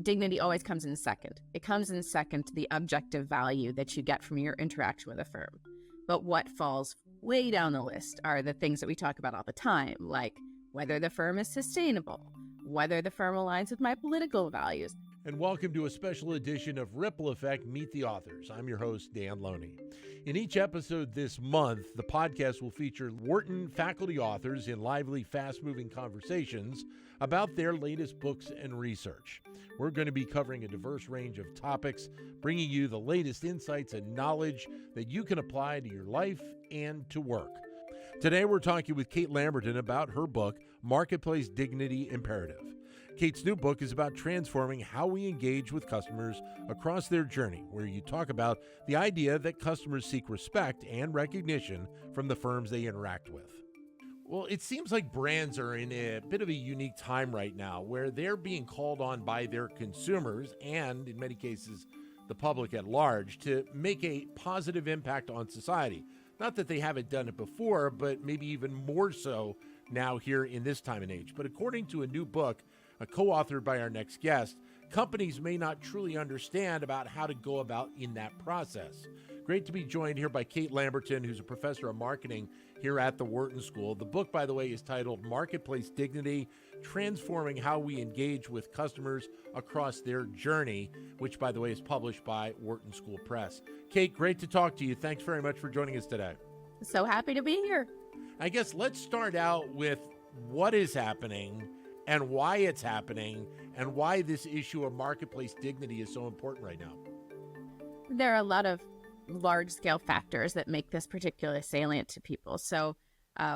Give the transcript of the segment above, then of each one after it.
dignity always comes in second. It comes in second to the objective value that you get from your interaction with a firm. But what falls way down the list are the things that we talk about all the time, like whether the firm is sustainable, whether the firm aligns with my political values. And welcome to a special edition of Ripple Effect Meet the Authors. I'm your host, Dan Loney. In each episode this month, the podcast will feature Wharton faculty authors in lively, fast-moving conversations about their latest books and research. We're going to be covering a diverse range of topics, bringing you the latest insights and knowledge that you can apply to your life and to work. Today, we're talking with Kate Lamberton about her book, Marketplace Dignity Imperative. Kate's new book is about transforming how we engage with customers across their journey, where you talk about the idea that customers seek respect and recognition from the firms they interact with. Well, it seems like brands are in a bit of a unique time right now where they're being called on by their consumers and, in many cases, the public at large to make a positive impact on society. Not that they haven't done it before, but maybe even more so now here in this time and age. But according to a new book, co-authored by our next guest, companies may not truly understand about how to go about in that process. Great to be joined here by Kate Lamberton, who's a professor of marketing here at the Wharton School. The book, by the way, is titled Marketplace Dignity, Transforming How We Engage with Customers Across Their Journey, which, by the way, is published by Wharton School Press. Kate, great to talk to you. Thanks very much for joining us today. So happy to be here. I guess let's start out with what is happening and why it's happening, and why this issue of marketplace dignity is so important right now. There are a lot of large-scale factors that make this particularly salient to people. So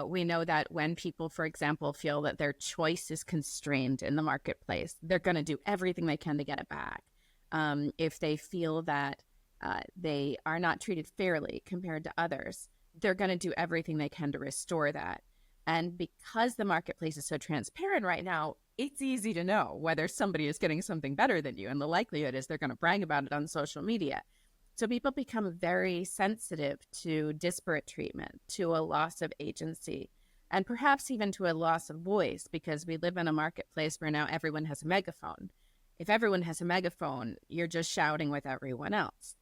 we know that when people, for example, feel that their choice is constrained in the marketplace, they're going to do everything they can to get it back. If they feel that they are not treated fairly compared to others, they're going to do everything they can to restore that. And because the marketplace is so transparent right now, it's easy to know whether somebody is getting something better than you. And the likelihood is they're going to brag about it on social media. So people become very sensitive to disparate treatment, to a loss of agency, and perhaps even to a loss of voice, because we live in a marketplace where now everyone has a megaphone. If everyone has a megaphone, you're just shouting with everyone else.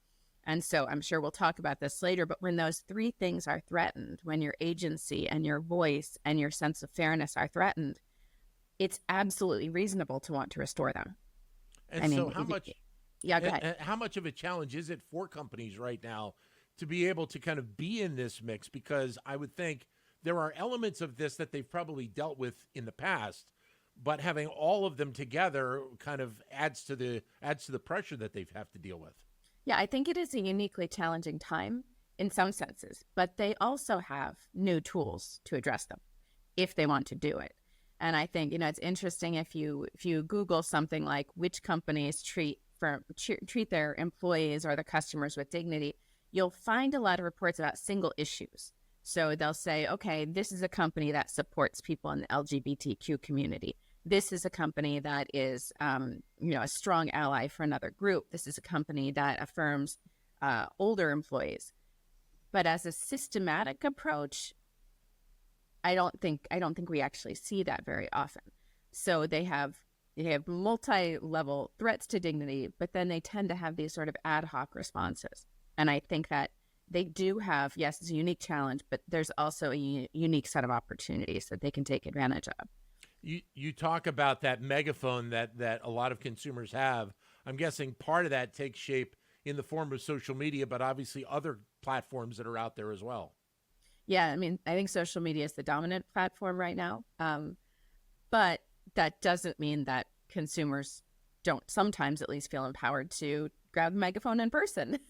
And so I'm sure we'll talk about this later, but when those three things are threatened, when your agency and your voice and your sense of fairness are threatened, it's absolutely reasonable to want to restore them. And so how much of a challenge is it for companies right now to be able to kind of be in this mix? Because I would think there are elements of this that they've probably dealt with in the past, but having all of them together kind of adds to the pressure that they have to deal with. Yeah, I think it is a uniquely challenging time in some senses, but they also have new tools to address them if they want to do it. And I think, it's interesting if you Google something like which companies treat their employees or their customers with dignity, you'll find a lot of reports about single issues. So they'll say, okay, this is a company that supports people in the LGBTQ community. This is a company that is, a strong ally for another group. This is a company that affirms older employees. But as a systematic approach, I don't think we actually see that very often. So they have multi-level threats to dignity, but then they tend to have these sort of ad hoc responses. And I think that they do have, yes, it's a unique challenge, but there's also a unique set of opportunities that they can take advantage of. You talk about that megaphone that a lot of consumers have. I'm guessing part of that takes shape in the form of social media, but obviously other platforms that are out there as well. Yeah, I think social media is the dominant platform right now. But that doesn't mean that consumers don't sometimes at least feel empowered to grab the megaphone in person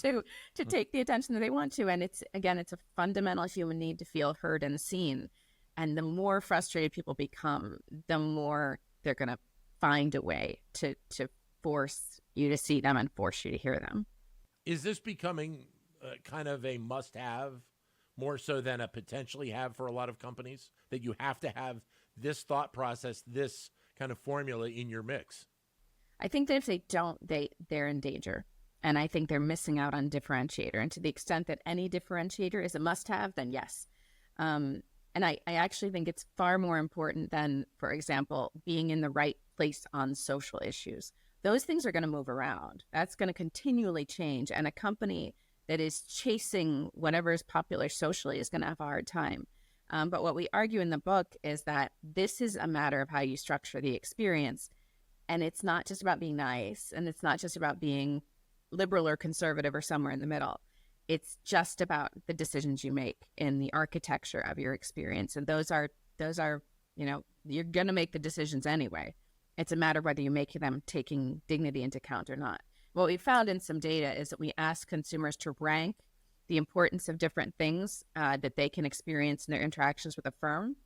to take the attention that they want to. And it's a fundamental human need to feel heard and seen. And the more frustrated people become, the more they're going to find a way to force you to see them and force you to hear them. Is this becoming kind of a must-have, more so than a potentially have for a lot of companies, that you have to have this thought process, this kind of formula in your mix? I think that if they don't, they're in danger. And I think they're missing out on differentiator. And to the extent that any differentiator is a must-have, then yes. And I actually think it's far more important than, for example, being in the right place on social issues. Those things are going to move around. That's going to continually change. And a company that is chasing whatever is popular socially is going to have a hard time. But what we argue in the book is that this is a matter of how you structure the experience. And it's not just about being nice, and it's not just about being liberal or conservative or somewhere in the middle. It's just about the decisions you make in the architecture of your experience. And those are, you're going to make the decisions anyway. It's a matter of whether you make them taking dignity into account or not. What we found in some data is that we ask consumers to rank the importance of different things that they can experience in their interactions with a firm.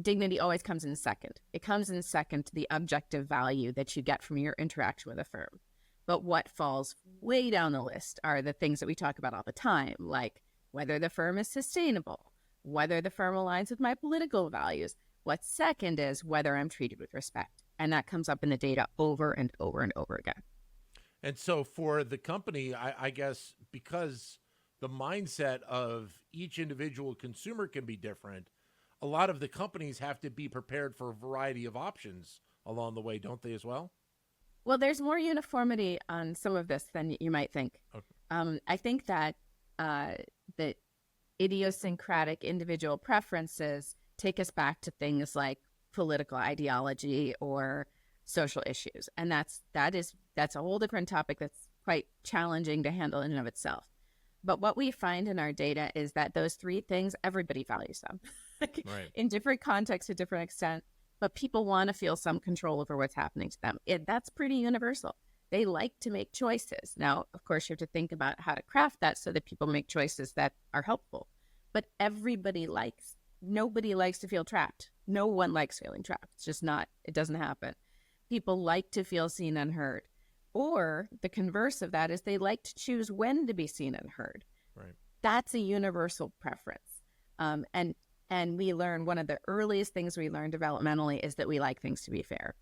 Dignity always comes in second. It comes in second to the objective value that you get from your interaction with a firm. But what falls way down the list are the things that we talk about all the time, like whether the firm is sustainable, whether the firm aligns with my political values. What's second is whether I'm treated with respect. And that comes up in the data over and over and over again. And so for the company, I guess because the mindset of each individual consumer can be different, a lot of the companies have to be prepared for a variety of options along the way, don't they, as well? Well, there's more uniformity on some of this than you might think. Okay. I think that the idiosyncratic individual preferences take us back to things like political ideology or social issues. And that's a whole different topic that's quite challenging to handle in and of itself. But what we find in our data is that those three things, everybody values them right. In different contexts to different extent, but people want to feel some control over what's happening to them. That's pretty universal. They like to make choices. Now, of course, you have to think about how to craft that so that people make choices that are helpful. But nobody likes to feel trapped. No one likes feeling trapped. It's just not, it doesn't happen. People like to feel seen and heard. Or the converse of that is they like to choose when to be seen and heard. Right. That's a universal preference. And we learn, one of the earliest things we learn developmentally is that we like things to be fair.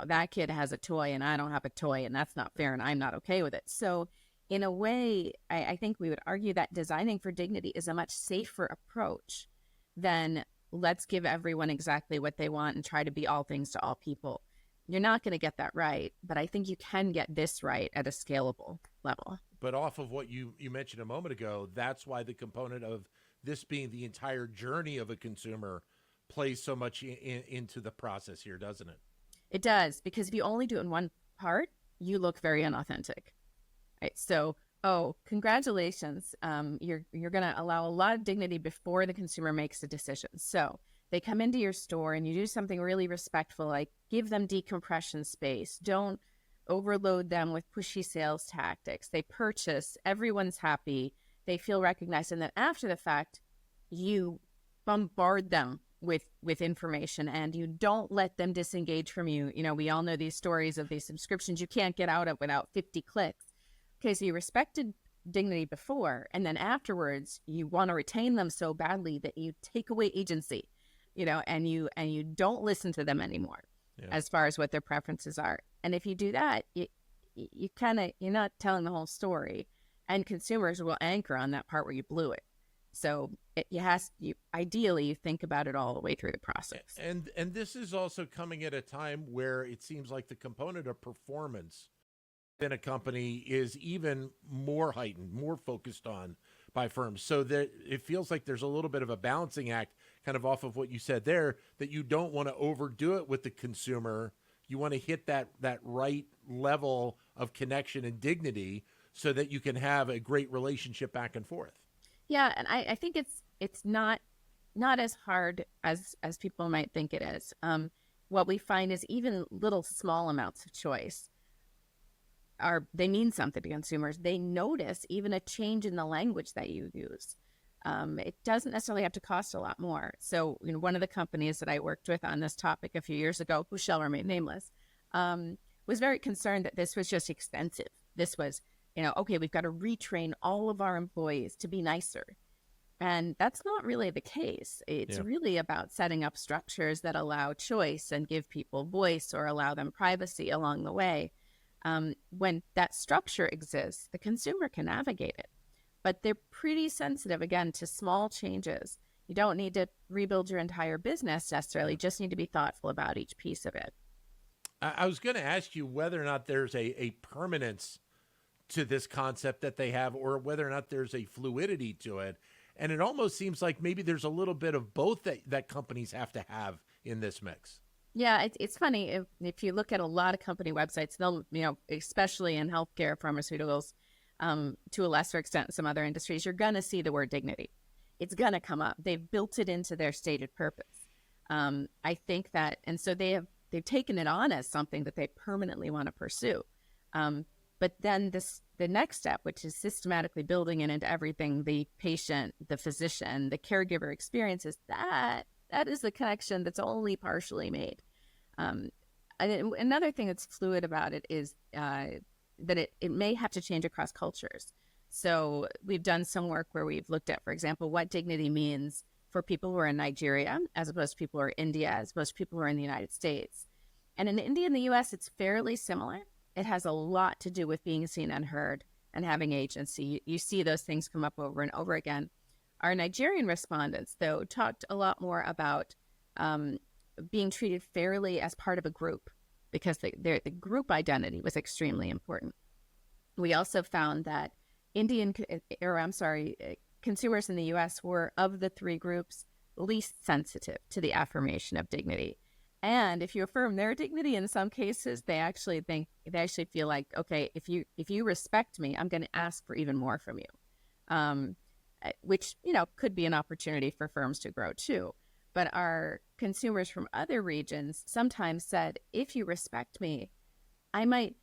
That kid has a toy and I don't have a toy, and that's not fair and I'm not okay with it. So in a way, I think we would argue that designing for dignity is a much safer approach than let's give everyone exactly what they want and try to be all things to all people. You're not going to get that right, but I think you can get this right at a scalable level. But off of what you mentioned a moment ago, that's why the component of this being the entire journey of a consumer plays so much into the process here, doesn't it? It does, because if you only do it in one part, you look very unauthentic. Right? So, congratulations. You're going to allow a lot of dignity before the consumer makes a decision. So they come into your store and you do something really respectful, like give them decompression space. Don't overload them with pushy sales tactics. They purchase, everyone's happy, they feel recognized. And then after the fact, you bombard them with information and you don't let them disengage from you. We all know these stories of these subscriptions you can't get out of without 50 clicks. Okay, so you respected dignity before, and then afterwards you want to retain them so badly that you take away agency, and you don't listen to them anymore as far as what their preferences are. And if you do that, you're not telling the whole story, and consumers will anchor on that part where you blew it. So ideally you think about it all the way through the process. And this is also coming at a time where it seems like the component of performance in a company is even more heightened, more focused on by firms. So that it feels like there's a little bit of a balancing act kind of off of what you said there, that you don't want to overdo it with the consumer. You want to hit that right level of connection and dignity so that you can have a great relationship back and forth. Yeah, and I think it's not as hard as people might think it is. What we find is even little small amounts of choice they mean something to consumers. They notice even a change in the language that you use. It doesn't necessarily have to cost a lot more. So, one of the companies that I worked with on this topic a few years ago, who shall remain nameless, was very concerned that this was just expensive. This was, okay, we've got to retrain all of our employees to be nicer. And that's not really the case. It's really about setting up structures that allow choice and give people voice or allow them privacy along the way. When that structure exists, the consumer can navigate it. But they're pretty sensitive, again, to small changes. You don't need to rebuild your entire business necessarily, just need to be thoughtful about each piece of it. I was going to ask you whether or not there's a permanence to this concept that they have, or whether or not there's a fluidity to it. And it almost seems like maybe there's a little bit of both that companies have to have in this mix. Yeah, it's funny. If you look at a lot of company websites, they'll, especially in healthcare, pharmaceuticals, to a lesser extent in some other industries, you're going to see the word dignity. It's going to come up. They've built it into their stated purpose. I think that, and so they've taken it on as something that they permanently want to pursue. But then the next step, which is systematically building it into everything the patient, the physician, the caregiver experiences, that is the connection that's only partially made. Another thing that's fluid about it is that it may have to change across cultures. So we've done some work where we've looked at, for example, what dignity means for people who are in Nigeria, as opposed to people who are in India, as opposed to people who are in the United States. And in India and the US, it's fairly similar. It has a lot to do with being seen and heard and having agency. You see those things come up over and over again. Our Nigerian respondents, though, talked a lot more about being treated fairly as part of a group, because the group identity was extremely important. We also found that consumers in the U.S. were, of the three groups, least sensitive to the affirmation of dignity. And if you affirm their dignity, in some cases, they actually feel like, okay, if you respect me, I'm going to ask for even more from you, which could be an opportunity for firms to grow too. But our consumers from other regions sometimes said, if you respect me, I might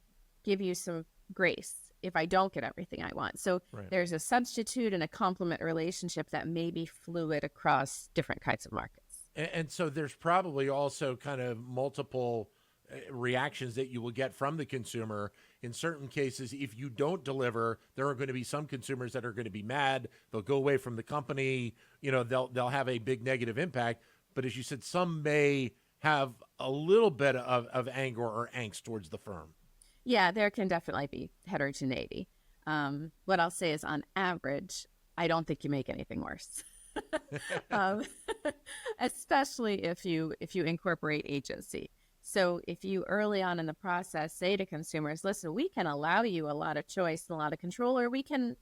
give you some grace if I don't get everything I want. So Right. There's a substitute and a complement relationship that may be fluid across different kinds of markets. And so there's probably also kind of multiple reactions that you will get from the consumer. In certain cases, if you don't deliver, there are going to be some consumers that are going to be mad. They'll go away from the company. They'll have a big negative impact. But as you said, some may have a little bit of anger or angst towards the firm. Yeah, there can definitely be heterogeneity. What I'll say is, on average, I don't think you make anything worse. Especially if you incorporate agency. So if you early on in the process say to consumers, listen, we can allow you a lot of choice and a lot of control, or we can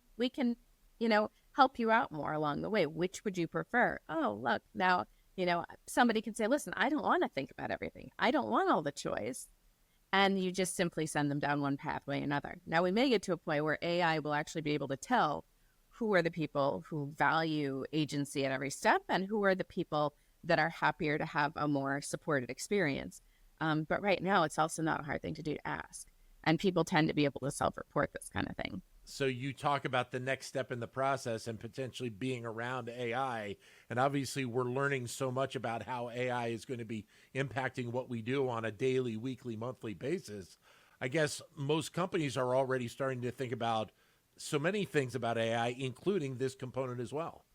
help you out more along the way. Which would you prefer? Oh, look, now, somebody can say, listen, I don't want to think about everything. I don't want all the choice. And you just simply send them down one pathway or another. Now, we may get to a point where AI will actually be able to tell who are the people who value agency at every step and who are the people that are happier to have a more supported experience. But right now, it's also not a hard thing to do to ask. And people tend to be able to self-report this kind of thing. So you talk about the next step in the process and potentially being around AI. And obviously, we're learning so much about how AI is going to be impacting what we do on a daily, weekly, monthly basis. I guess most companies are already starting to think about so many things about AI, including this component as well.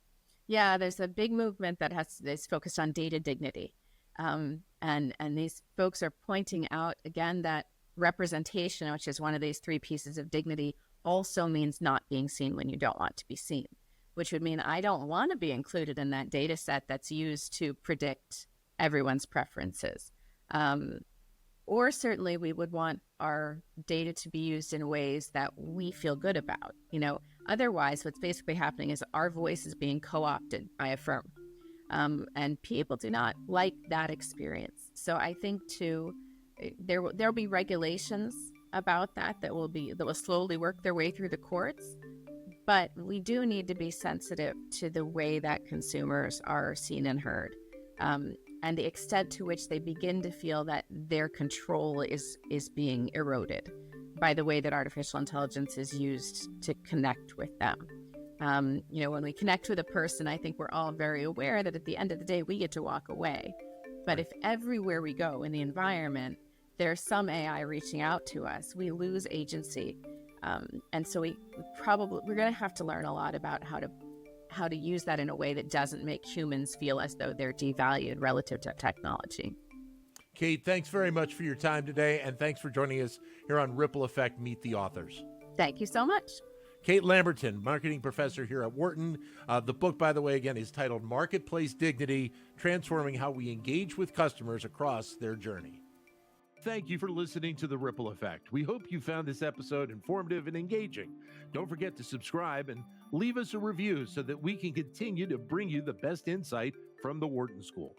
Yeah, there's a big movement that is focused on data dignity. And these folks are pointing out, again, that representation, which is one of these three pieces of dignity, also means not being seen when you don't want to be seen, which would mean I don't want to be included in that data set that's used to predict everyone's preferences. Or certainly we would want our data to be used in ways that we feel good about. Otherwise, what's basically happening is our voice is being co-opted by a firm. And people do not like that experience. So I think too, there'll be regulations about that will slowly work their way through the courts. But we do need to be sensitive to the way that consumers are seen and heard, and the extent to which they begin to feel that their control is being eroded by the way that artificial intelligence is used to connect with them. When we connect with a person, I think we're all very aware that at the end of the day, we get to walk away. But if everywhere we go in the environment, there's some AI reaching out to us, we lose agency. And so we're going to have to learn a lot about how to use that in a way that doesn't make humans feel as though they're devalued relative to technology. Kate, thanks very much for your time today, and thanks for joining us here on Ripple Effect Meet the Authors. Thank you so much. Kate Lamberton, marketing professor here at Wharton. The book, by the way, again, is titled Marketplace Dignity, Transforming How We Engage with Customers Across Their Journey. Thank you for listening to The Ripple Effect. We hope you found this episode informative and engaging. Don't forget to subscribe and leave us a review so that we can continue to bring you the best insight from the Wharton School.